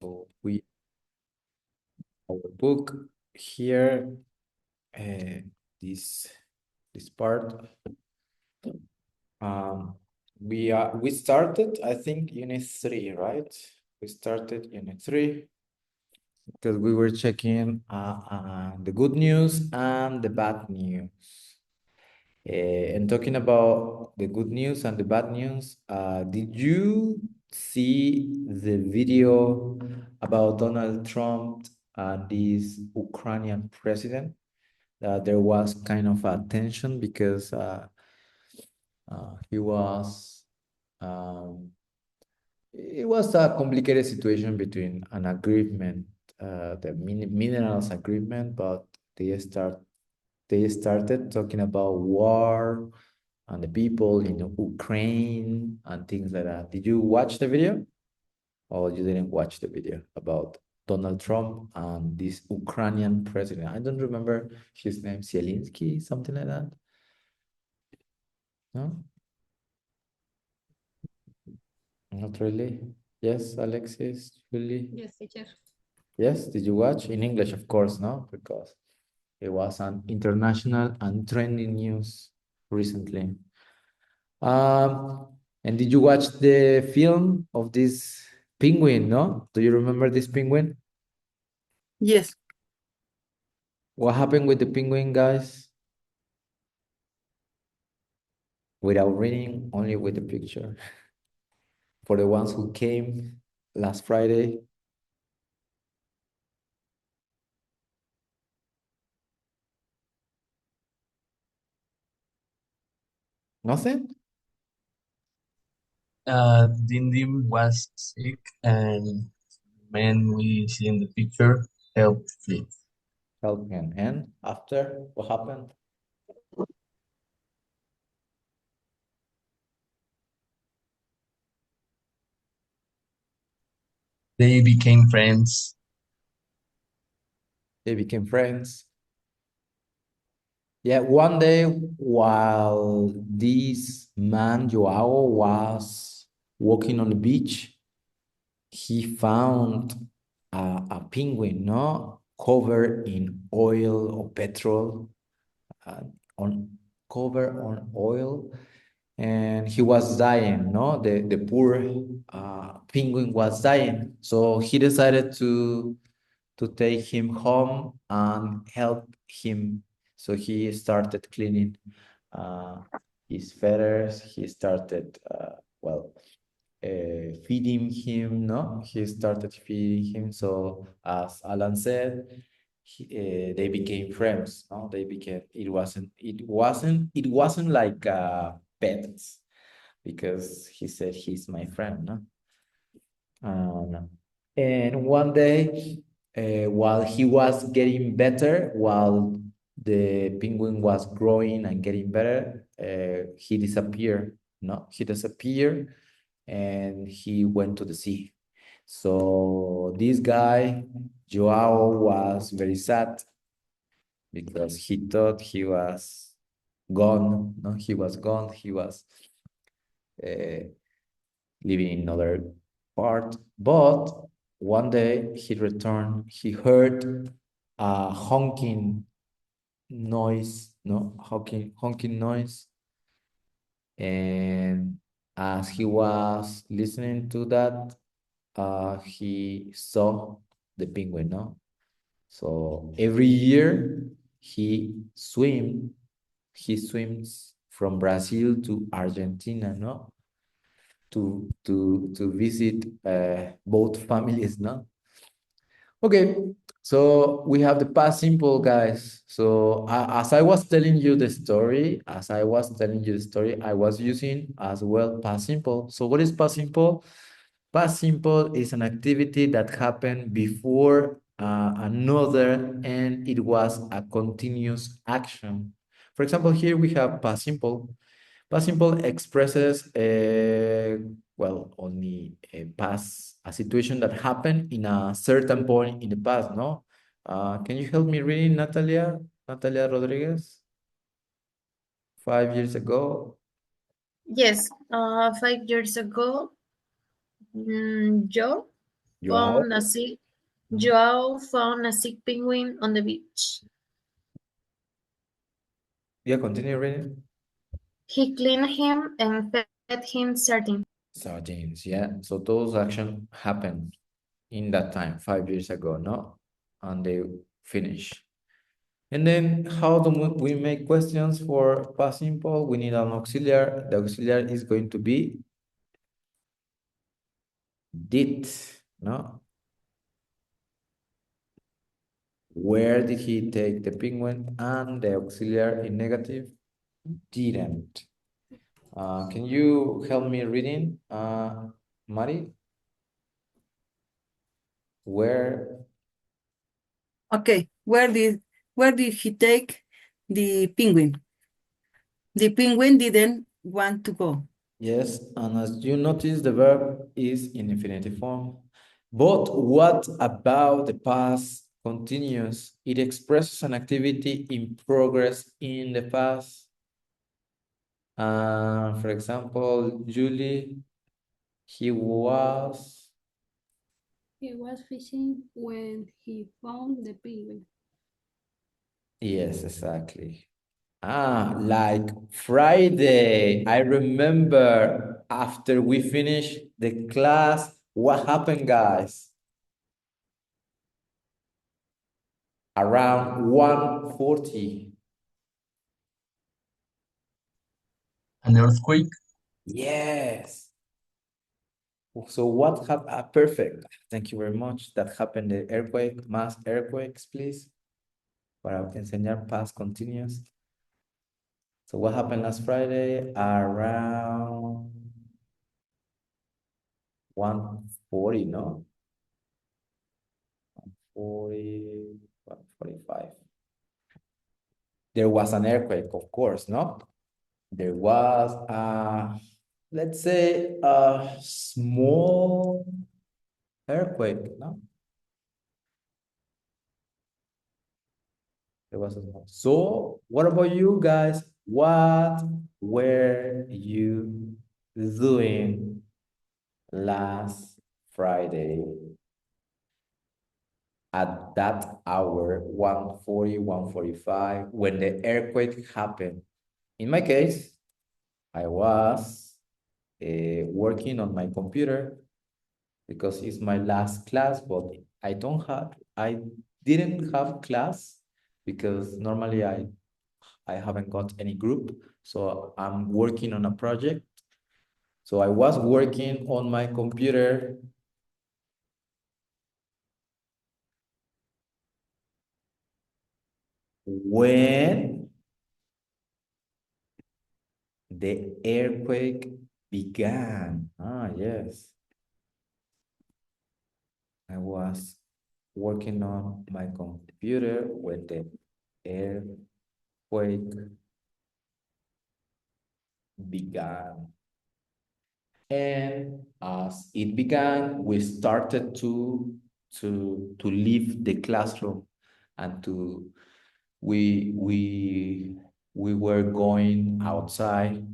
So we our book here, this this part. Um, we started, I think, unit 3, right? We started unit 3 because we were checking the good news and the bad news. And talking about the good news and the bad news, did you see the video about Donald Trump and this Ukrainian president? There was kind of a tension because he was um, it was a complicated situation between an agreement, the minerals agreement, but they start they started talking about war and the people in Ukraine and things like that. Did you watch the video? Or you didn't watch the video about Donald Trump and this Ukrainian president? I don't remember his name, Zelensky, something like that. No, not really. Yes, Alexis, Julie. Yes, teacher. Yes, did you watch in English? Of course, no, because it was an international and trending news recently. Um, and did you watch the film of this penguin? No, do you remember this penguin? Yes. What happened with the penguin, guys? Without reading, only with the picture. For the ones who came last Friday, nothing? Dindim was sick, and man we see in the picture helped flee. Help me. And after, what happened? They became friends. They became friends. Yeah, one day while this man, Joao, was walking on the beach, he found a penguin, no, covered in oil or petrol, uh, on cover on oil, and he was dying. No, the poor penguin was dying, so he decided to take him home and help him. So he started cleaning uh, his feathers. He started feeding him. No, he started feeding him. So as Alan said, they became friends. No, they became. It wasn't like pets because he said he's my friend. No, and one day, while he was getting better, while the penguin was growing and getting better, he disappeared. No, he disappeared and he went to the sea. So this guy, Joao, was very sad because he thought he was gone. No, he was gone. He was uh, living in another part. But one day he returned. He heard a honking noise. No, honking noise, and as he was listening to that, he saw the penguin, no? So every year he swims from Brazil to Argentina, no? To visit both families, no? Okay, so we have the past simple, guys. So as I was telling you the story, I was using as well past simple. So what is past simple? Past simple is an activity that happened before another, and it was a continuous action. For example, here we have past simple. Past simple expresses only a situation that happened in a certain point in the past, no? Can you help me reading, Natalia? Natalia Rodriguez? 5 years ago. Yes. 5 years ago, Joe Joao? Joao found a sick penguin on the beach. Yeah, continue reading. He cleaned him and fed him sardines. Sardines, yeah. So those actions happened in that time, 5 years ago, no? And they finish. And then how do we make questions for past simple? We need an auxiliary. The auxiliary is going to be did, no? Where did he take the penguin? And the auxiliary in negative didn't. Can you help me reading, Mari? Where? Okay, where did he take the penguin? The penguin didn't want to go. Yes, and as you notice, the verb is in infinitive form. But what about the past continuous? It expresses an activity in progress in the past. For example, Julie, he was. He was fishing when he found the penguin. Yes, exactly. Like Friday. I remember after we finished the class, what happened, guys? Around 1:40. An earthquake. Yes. So what happened? Perfect. Thank you very much. That happened, the earthquake, mass earthquakes, please. Para enseñar past continuous. So what happened last Friday? Around 1:40, no? 1:40, 1:45. There was an earthquake, of course, no? There was let's say a small earthquake, no? There was a small. So what about you guys? What were you doing last Friday at that hour, 1:40, 1:45, when the earthquake happened? In my case, I was working on my computer because it's my last class, but I didn't have class because normally I haven't got any group. So I'm working on a project. So I was working on my computer when the earthquake began. Yes. I was working on my computer when the earthquake began. And as it began, we started to leave the classroom and we were going outside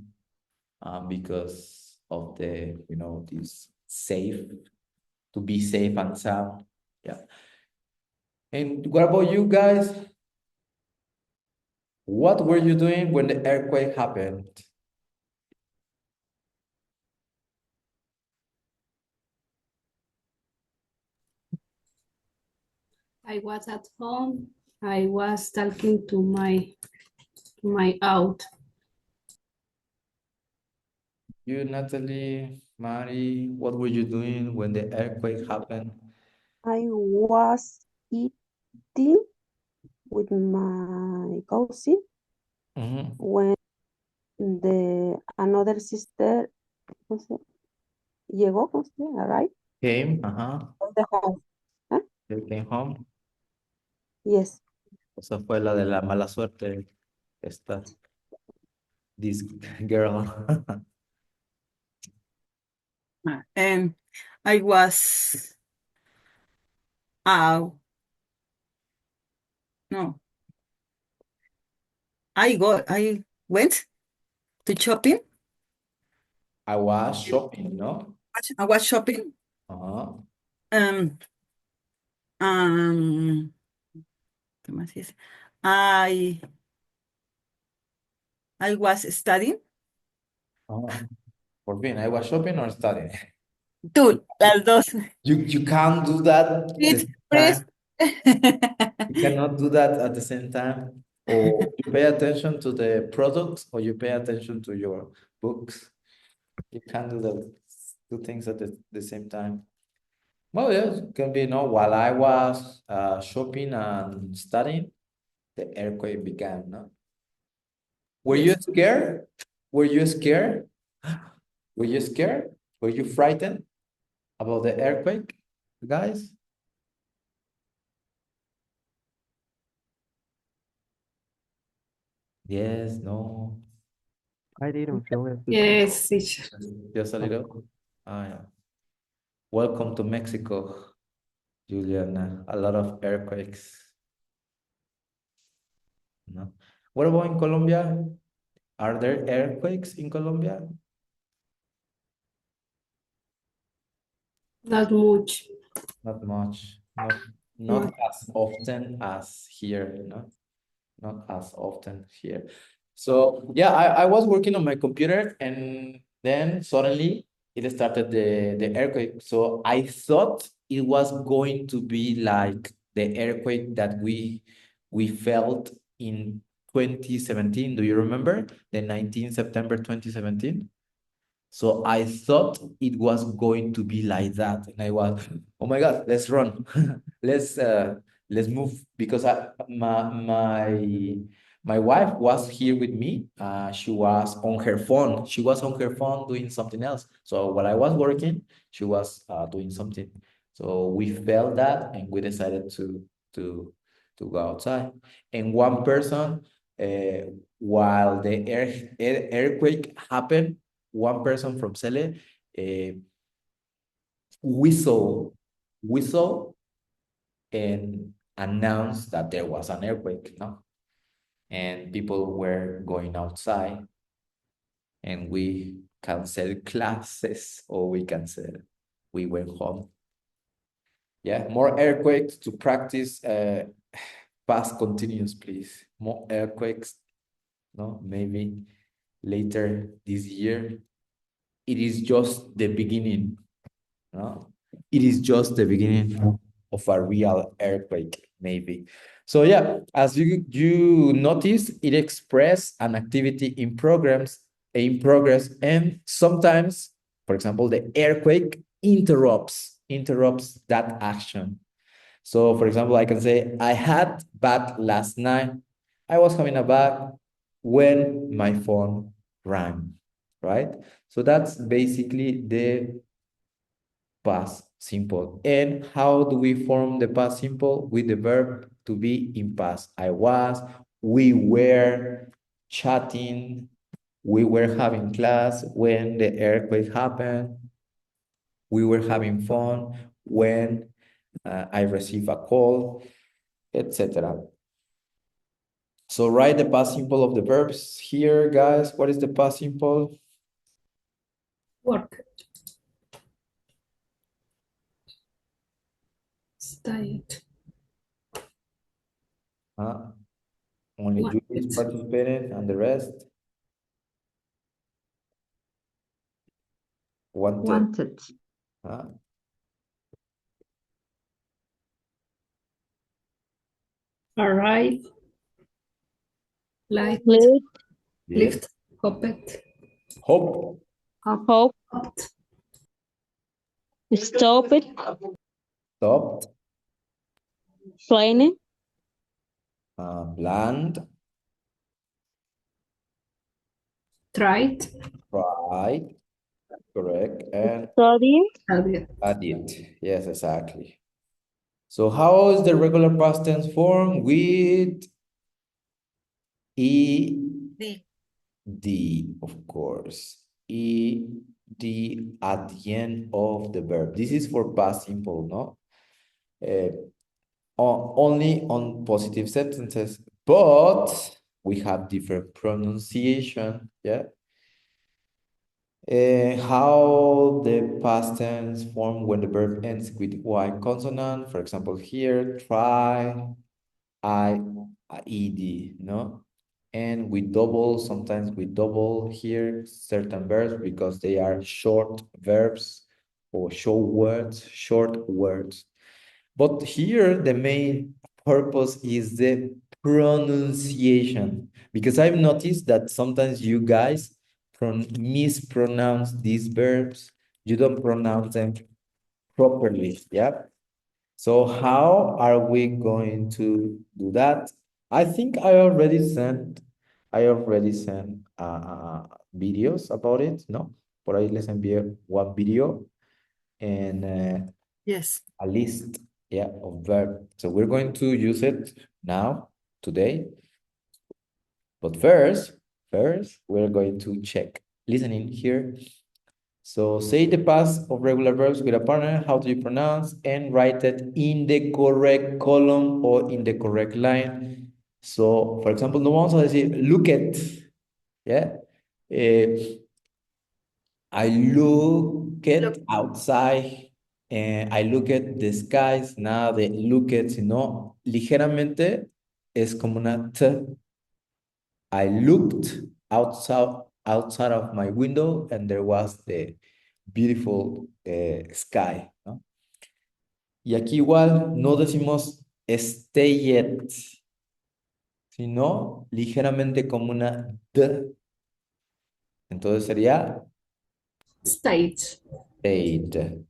because of the this safe to be safe and sound. Yeah. And what about you guys? What were you doing when the earthquake happened? I was at home. I was talking to my aunt. You, Natalie, Mari, what were you doing when the earthquake happened? I was eating with my cousin when the another sister llegó, arrived Came, of the home. Huh? they came home. Yes. Esa fue la de la mala suerte. Esta, this girl. And I was out. No. I went to shopping. I was shopping, no? I was shopping. Uh-huh. Um, um, ¿qué más dice? I was studying. Oh, por fin, I was shopping or studying. Tú, las dos. You can't do that at the Please, same please. time. You cannot do that at the same time. Or you pay attention to the products or you pay attention to your books. You can't do the two things at the same time. Well, yes, it can be, while I was shopping and studying, the earthquake began, no? Were you Yes. scared? Were you scared? Were you scared? Were you frightened about the earthquake, guys? Yes, no, I didn't feel it. Yes, teacher. just a little. Ah, yeah. Welcome to Mexico, Juliana. A lot of earthquakes. No. What about in Colombia? Are there earthquakes in Colombia? Not much. Not much. Not Not. as often as here, not as often here. So yeah, I was working on my computer and then suddenly it started the earthquake. So I thought it was going to be like the earthquake that we felt in 2017. Do you remember? The 19 September 2017? So I thought it was going to be like that. And I was, oh my God, let's run. Let's move because my wife was here with me. She was on her phone. She was on her phone doing something else. So while I was working, she was doing something. So we felt that and we decided to to go outside. And one person, while the earthquake happened, one person from Cele whistle and announced that there was an earthquake, no? And people were going outside and we canceled classes or we went home. Yeah, more earthquakes to practice past continuous, please. More earthquakes, no? Maybe later this year. It is just the beginning. No? It is just the beginning of a real earthquake, maybe. So yeah, as you notice, it express an activity in progress, and sometimes, for example, the earthquake interrupts that action. So, for example, I can say, I had bath last night. I was having a bath when my phone rang, right? So that's basically the past simple. And how do we form the past simple? With the verb to be in past. I was, we were chatting, we were having class when the earthquake happened, we were having fun when I received a call, etc. So write the past simple of the verbs here, guys. What is the past simple? Work. Studied. Only Wanted. Julie is participating and the rest wanted. Huh? Arrive. Light. Late, Yes. Lift. Hoped. Hope. hope, Hoped. stupid, Stopped. planning, Planned. Tried. Right. Correct. And studying, Studied. added. Yes, exactly. So how is the regular past tense form? With ed, of course. Ed at the end of the verb. This is for past simple, no? Only on positive sentences, but we have different pronunciation, yeah? How the past tense form when the verb ends with Y consonant. For example, here, try, ed, no? And sometimes we double here certain verbs because they are short verbs or short words. But here, the main purpose is the pronunciation, because I've noticed that sometimes you guys mispronounce these verbs. You don't pronounce them properly, yeah? So how are we going to do that? I think videos about it, ¿no? Por ahí les envié one video and Yes. a list, yeah, of verb. So we're going to use it now, today. But first, we're going to check listening here. So say the past of regular verbs with a partner, how do you pronounce, and write it in the correct column or in the correct line. So, for example, no vamos a decir, look at, yeah? I look at outside, and I look at the skies, nada de look at, sino ligeramente es como una T. I looked outside of my window and there was the beautiful sky, ¿no? Y aquí igual no decimos stay yet, sino ligeramente como una D. Entonces sería Stage. stayed.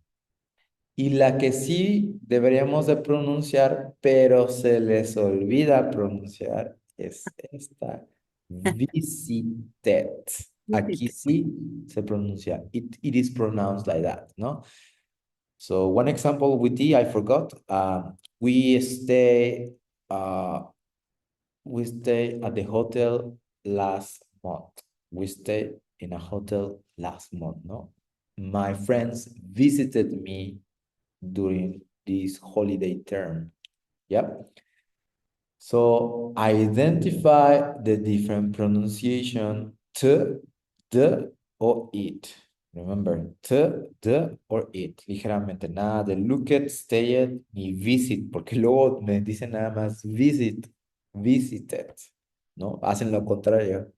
Y la que sí deberíamos de pronunciar, pero se les olvida pronunciar, es esta. Visited. Aquí sí se pronuncia. It is pronounced like that, ¿no? So one example with D, I forgot. We stay at the hotel last month. We stayed in a hotel last month, no? My friends visited me during this holiday term. Yep. So identify the different pronunciation t, d, or it. Remember, t, d, or it. Ligeramente, nada de look at, stay at, ni visit, porque luego me dicen nada más visit, visited, ¿no? Hacen lo contrario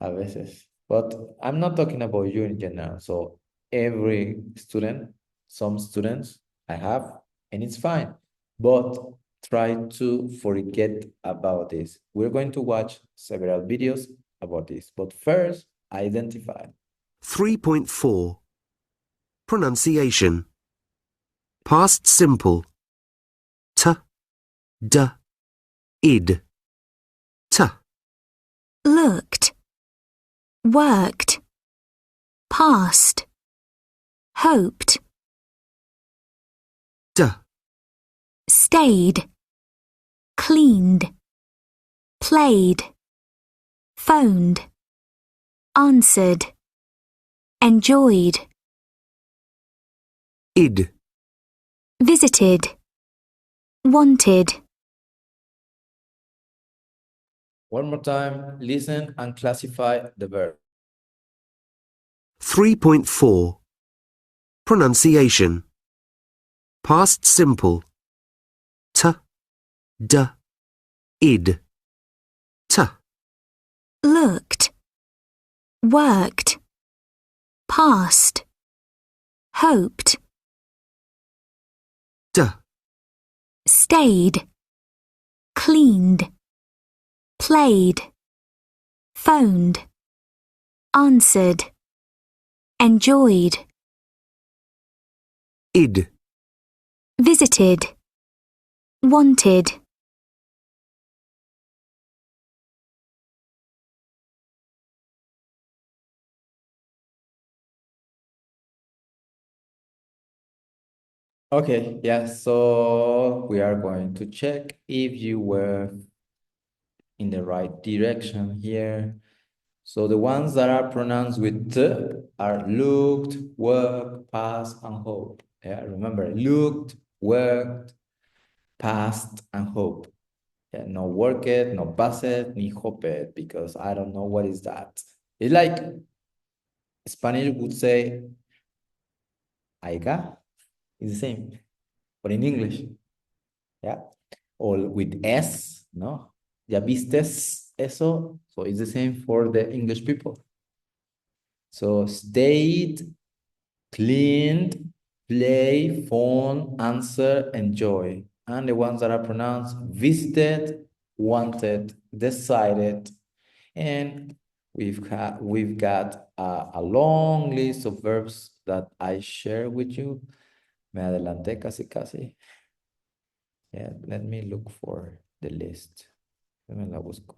a veces. But I'm not talking about you in general. So every student, some students I have, and it's fine. But try to forget about this. We're going to watch several videos about this. But first, identify. 3.4 Pronunciation. Past simple. T, d, id. T, looked, worked, past, hoped, d, stayed, cleaned, played, phoned, answered, enjoyed, id, visited, wanted. One more time, listen and classify the verb. 3.4 Pronunciation. Past simple. T, d, id. T, Looked, worked, past, hoped, d, stayed, cleaned, played, phoned, answered, enjoyed, id. visited, wanted. Okay, yeah, so we are going to check if you were in the right direction here. So the ones that are pronounced with T are looked, worked, past, and hope. Yeah, remember, looked, worked, past, and hope. Yeah, no worked, no passed, ni hoped, because I don't know what is that. It's like Spanish would say aiga. It's the same, but in English, yeah, or with S, no? Ya vistes eso? So it's the same for the English people. So stayed, cleaned, play, phone, answer, enjoy. And the ones that are pronounced visited, wanted, decided. And we've got a long list of verbs that I share with you. Me adelanté casi casi. Yeah, let me look for the list. Me la busco.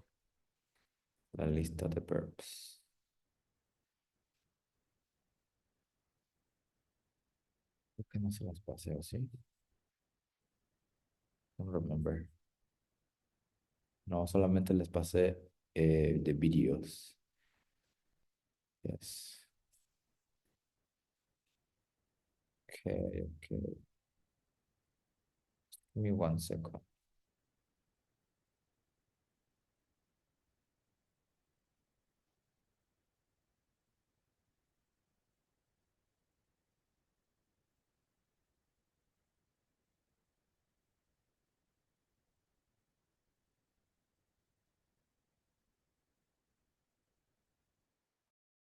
La lista de verbs. ¿Por qué no se las pasé o sí? Don't remember. No, solamente les pasé the videos. Yes. Okay, okay. Give me 1 second.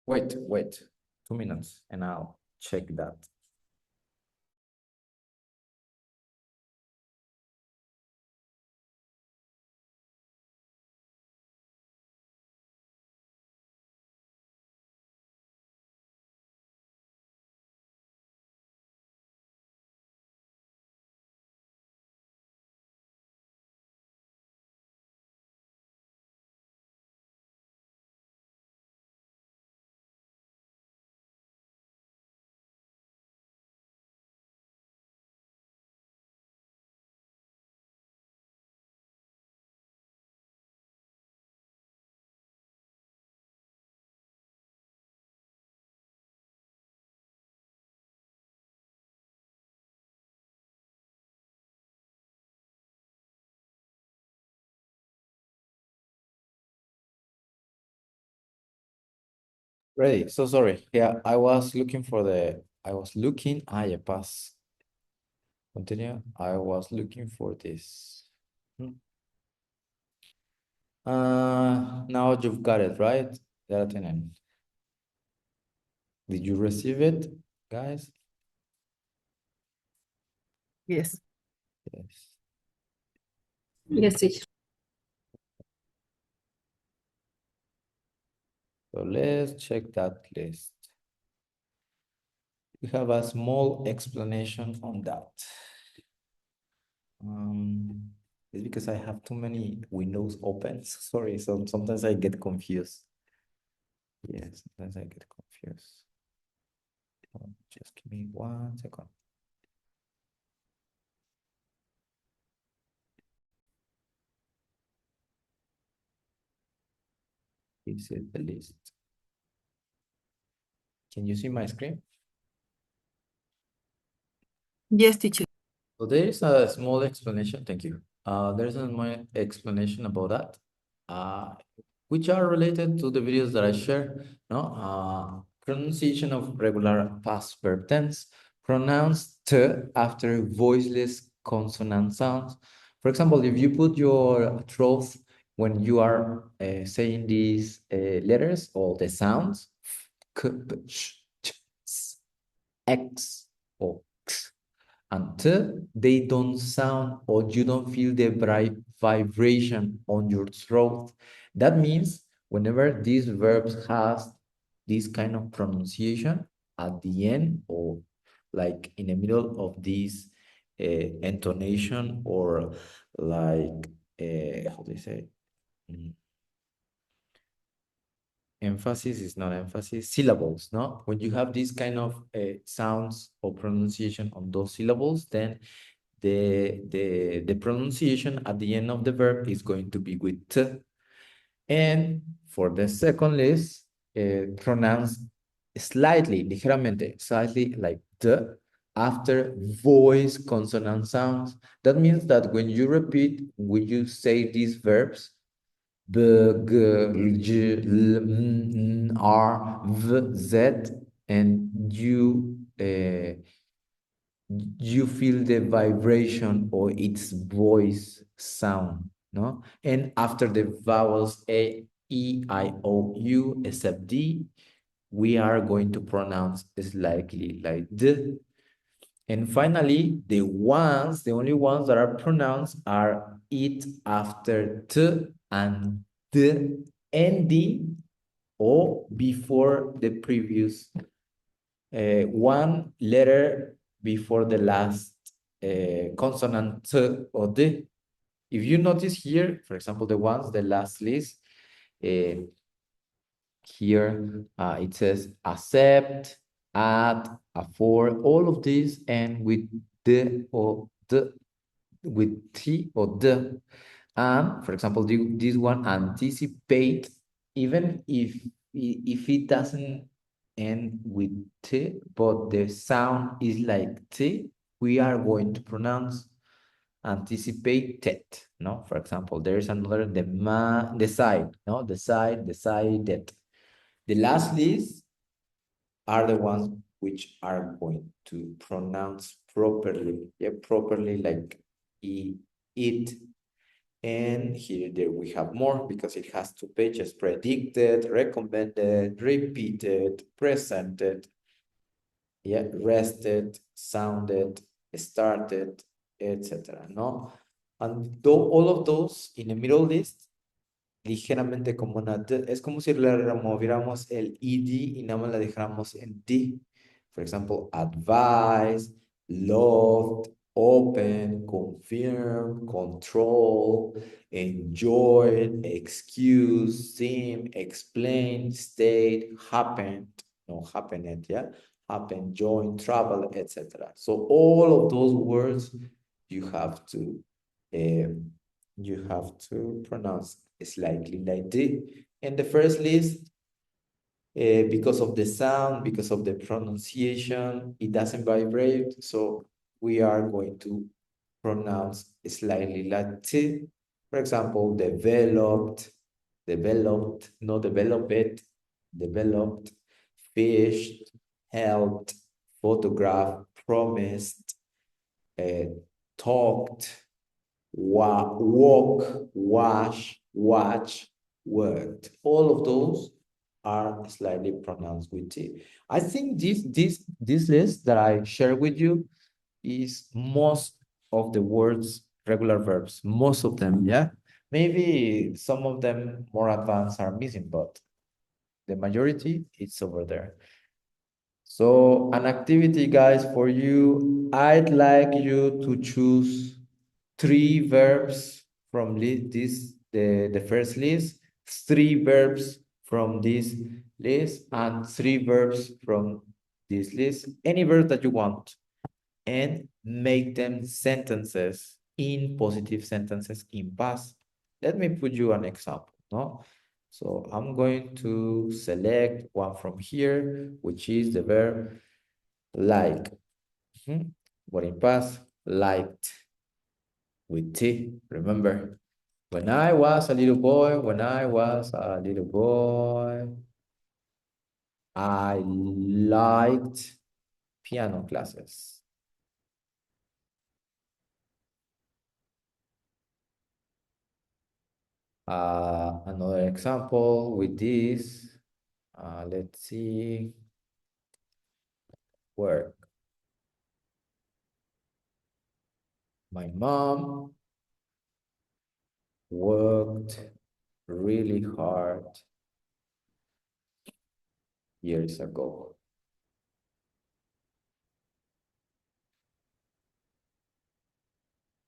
Wait, 2 minutes, and I'll check that. Ready. So sorry. Yeah, I was looking, ya pass. Continue. I was looking for this. Now you've got it, right? Ya la tienen. Did you receive it, guys? Yes. Yes. Yes, teacher. So let's check that list. We have a small explanation on that. It's because I have too many windows open. Sorry, so sometimes I get confused. Yes, sometimes I get confused. Just give me 1 second. This is the list. Can you see my screen? Yes, teacher. So there is a small explanation. Thank you. There's a small explanation about that, which are related to the videos that I share. No, pronunciation of regular past verb tense, pronounced t after voiceless consonant sounds. For example, if you put your throat when you are saying these letters or the sounds, k, p, sh, ch, s, x, or x, until they don't sound or you don't feel the vibration on your throat. That means whenever these verbs has this kind of pronunciation at the end or like in the middle of this intonation or like how do you say emphasis is not emphasis, syllables, no? When you have this kind of sounds or pronunciation on those syllables, then the pronunciation at the end of the verb is going to be with t. And for the second list, pronounce slightly, ligeramente, slightly like t after voice consonant sounds. That means that when you repeat, when you say these verbs, B, G, J, L, M, N, R, V, Z, and you feel the vibration or its voice sound, no? And after the vowels A, E, I, O, U, except D, we are going to pronounce slightly like D. And finally, the only ones that are pronounced are it after T and D, and D, or before the previous one letter before the last consonant T or D. If you notice here, for example, the last list, here it says accept, add, afford, all of these, and with the or the, with T or the. And for example, this one, anticipate, even if it doesn't end with T, but the sound is like T, we are going to pronounce anticipated, no? For example, there is another, the side, no? The side, decided. The last list are the ones which are going to pronounce properly, yeah, properly, like it. And here there we have more because it has 2 pages: predicted, recommended, repeated, presented, yeah, rested, sounded, started, etc. ¿No? And all of those in the middle list, ligeramente como una D, es como si le removiéramos el ED y nada más la dejáramos en D. For example, advise, loved, open, confirm, control, enjoy, excuse, seem, explain, state, happened, no, happened, yeah, happen, join, travel, etc. So all of those words you have to pronounce slightly like this. And the first list, because of the sound, because of the pronunciation, it doesn't vibrate. So we are going to pronounce slightly like T. For example, developed, developed, no, developed, developed, fished, helped, photographed, promised, talked, walk, wash, watch, worked. All of those are slightly pronounced with T. I think this list that I share with you is most of the words regular verbs, most of them, yeah? Maybe some of them more advanced are missing, but the majority it's over there. So an activity, guys, for you, I'd like you to choose 3 verbs from the first list, 3 verbs from this list, and 3 verbs from this list, any verb that you want, and make them sentences, in positive sentences in past. Let me put you an example, no? So I'm going to select one from here, which is the verb like. But in past, liked with T, remember? When I was a little boy, I liked piano classes. Another example with this, let's see, work. My mom worked really hard years ago.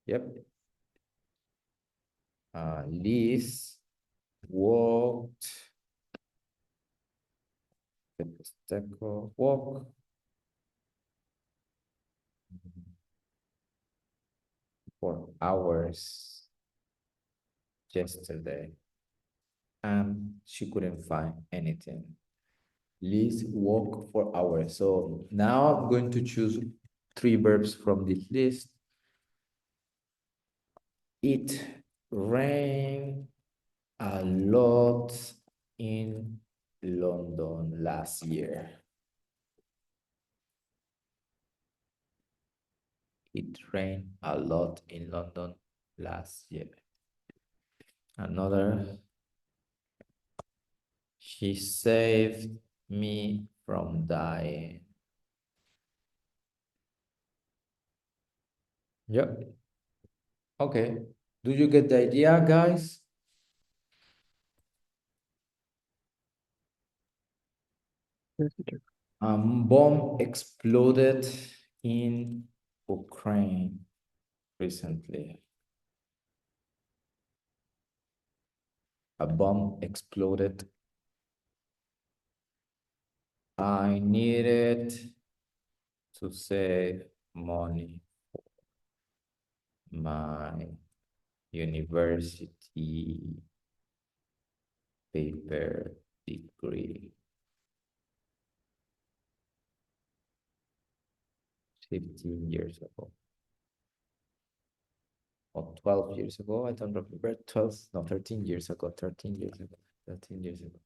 Yep. Liz walked, walk for hours yesterday, and she couldn't find anything. Liz walked for hours. So now I'm going to choose 3 verbs from this list. It rained a a lot in London last year. It rained a lot in London last year. Another, she saved me from dying. Yep. Okay. Do you get the idea, guys? Yes, teacher. Bomb exploded in Ukraine recently. A bomb exploded. I needed to save money for my university paper degree. 15 years ago. Or 12 years ago, I don't remember. 12, no, 13 years ago, 13 years ago, 13 years ago.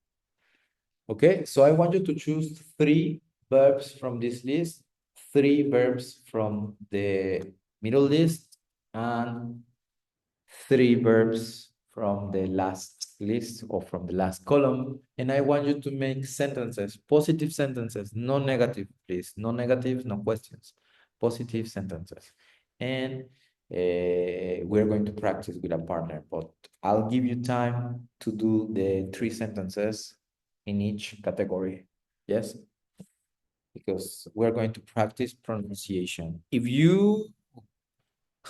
Okay, so I want you to choose 3 verbs from this list, 3 verbs from the middle list, and 3 verbs from the last list or from the last column. And I want you to make sentences, positive sentences, no negative, please. No negatives, no questions. Positive sentences. And we're going to practice with a partner, but I'll give you time to do the 3 sentences in each category. Yes? Because we're going to practice pronunciation. If you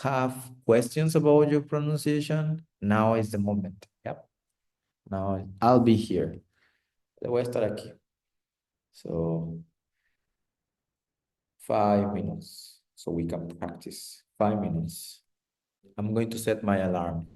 have questions about your pronunciation, now is the moment. Yep. Now I'll be here. Le voy a estar aquí. So 5 minutes so we can practice. 5 minutes. I'm going to set my alarm.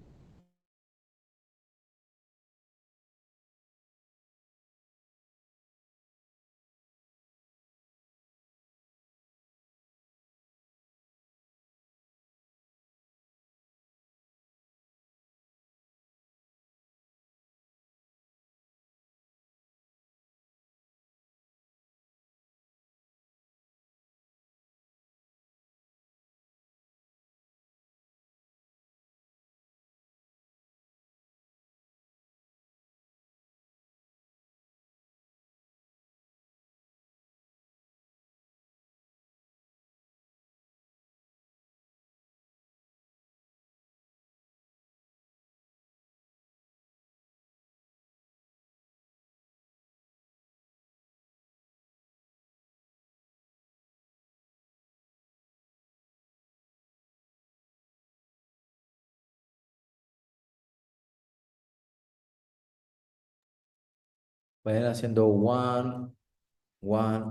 Vayan haciendo one,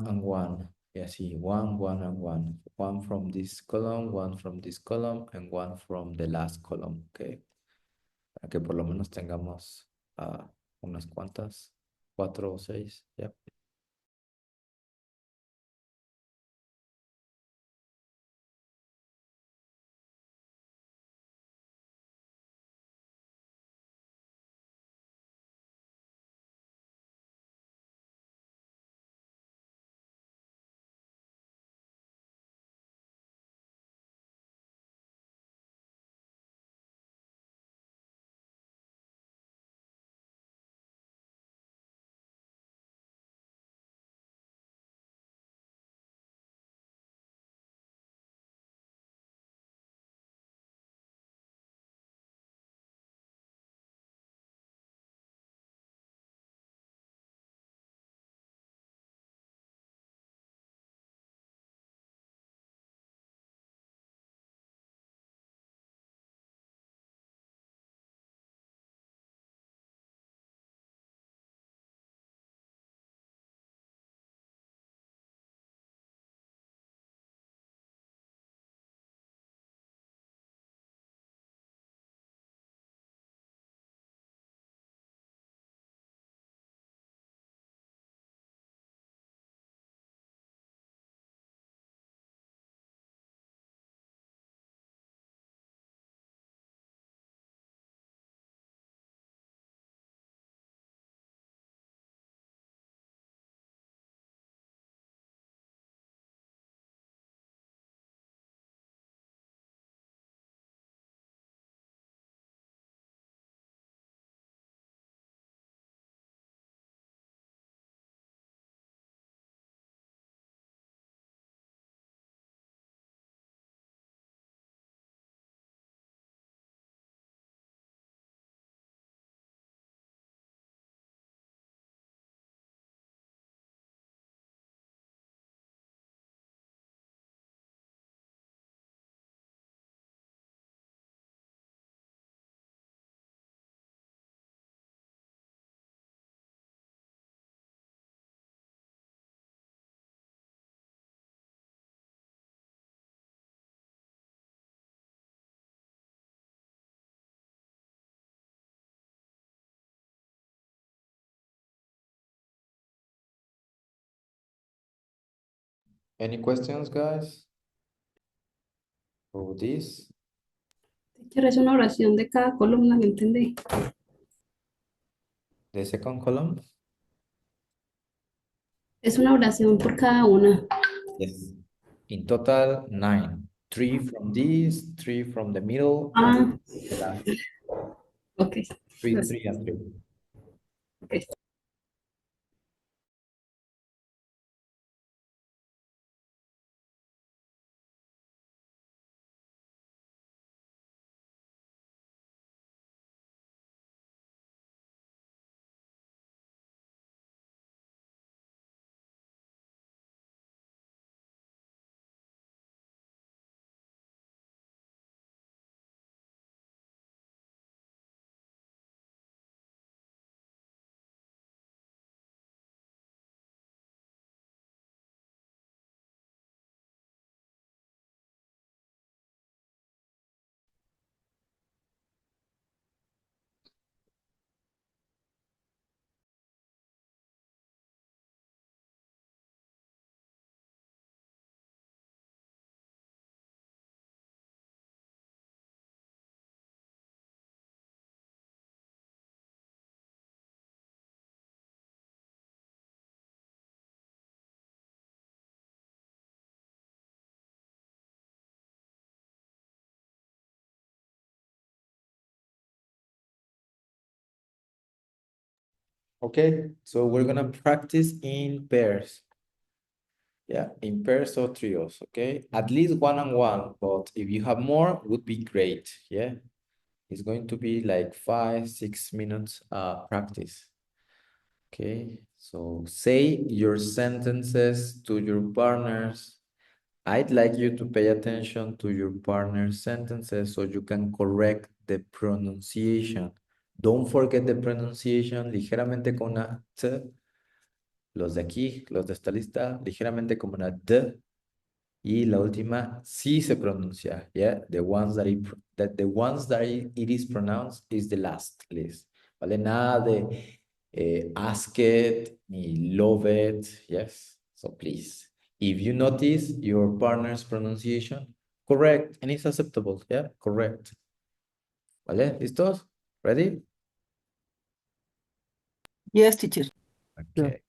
and one. Y así, one, and one. One from this column, one from this column, and one from the last column. Okay. Para que por lo menos tengamos unas cuantas, 4 o 6. Yep. Any questions, guys? For this? Teacher, es una oración de cada columna, ¿me entendí? The second column? Es una oración por cada una. Yes. In total, 9. 3 from this, 3 from the middle, Ah, and the last. ok. 3, 3, and 3. Ok. Okay, so we're gonna practice in pairs. Yeah, in pairs or trios, okay? At least one on one, but if you have more, would be great, yeah? It's going to be like 5, 6 minutes practice. Okay, so say your sentences to your partners. I'd like you to pay attention to your partner's sentences so you can correct the pronunciation. Don't forget the pronunciation, ligeramente con una T. Los de aquí, los de esta lista, ligeramente como una D. Y la última sí se pronuncia, yeah? The ones that it is pronounced is the last list, ¿vale? Nada de ask it, ni love it, yes? So please, if you notice your partner's pronunciation, correct, and it's acceptable, yeah? Correct. ¿Vale? ¿Listos? Ready? Yes, teacher. Okay.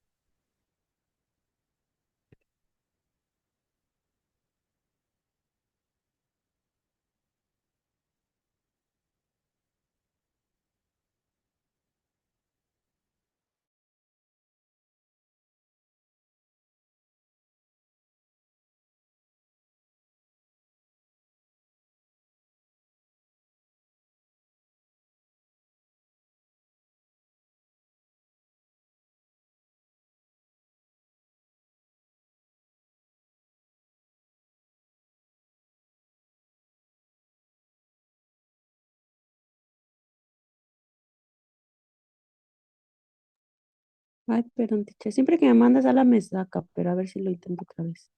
Ay, perdón, teacher. Siempre que me mandas a la me saca, pero a ver si lo intento otra vez.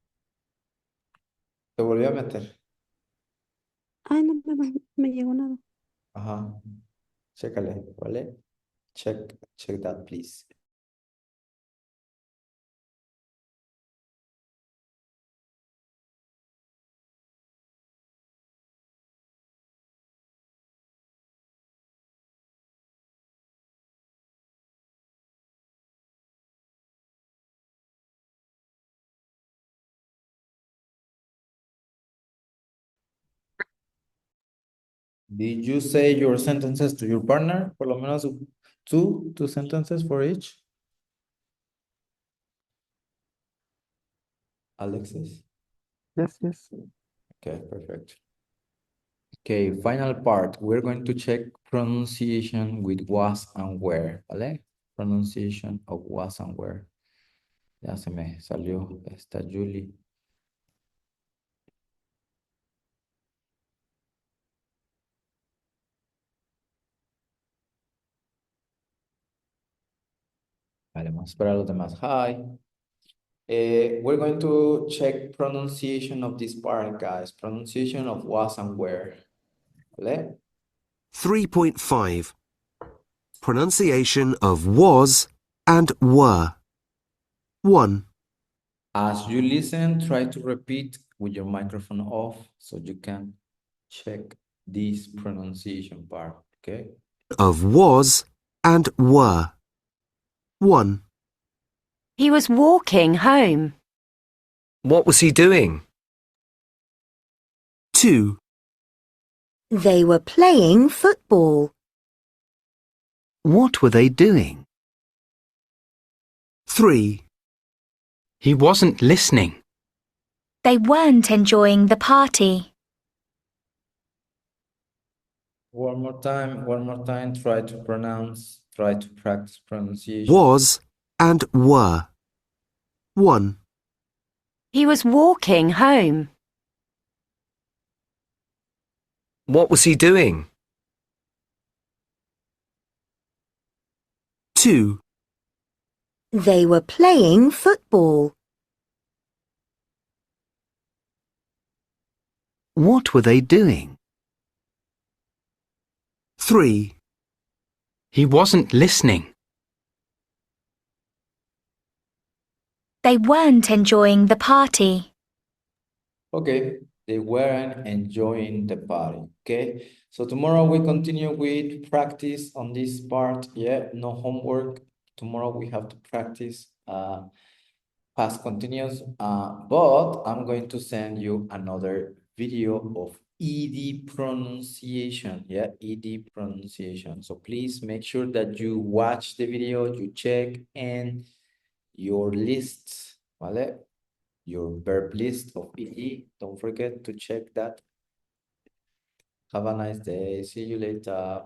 Te volví a meter. Ay, no me llegó nada. Ajá. Chécale, ¿vale? Check that, please. Did you say your sentences to your partner? Por lo menos two sentences for each? Alexis? Yes, yes. Okay, perfect. Okay, final part. We're going to check pronunciation with was and where, ¿vale? Pronunciation of was and where. Ya se me salió esta Julie. Vale, vamos a esperar a los demás. Hi. We're going to check pronunciation of this part, guys. Pronunciation of was and where. ¿Vale? 3.5. Pronunciation of was and were. 1. As you listen, try to repeat with your microphone off so you can check this pronunciation part, okay? Of was and were. 1. He was walking home. What was he doing? 2. They were playing football. What were they doing? 3. He wasn't listening. They weren't enjoying the party. One more time, try to practice pronunciation. Was and were. 1. He was walking home. What was he doing? 2. They were playing football. What were they doing? 3. He wasn't listening. They weren't enjoying the party. Okay, they weren't enjoying the party, okay? So tomorrow we continue with practice on this part, yeah, no homework. Tomorrow we have to practice past continuous, but I'm going to send you another video of ED pronunciation, yeah, ED pronunciation. So please make sure that you watch the video, you check, and your lists, ¿vale? Your verb list of ED. Don't forget to check that. Have a nice day. See you later.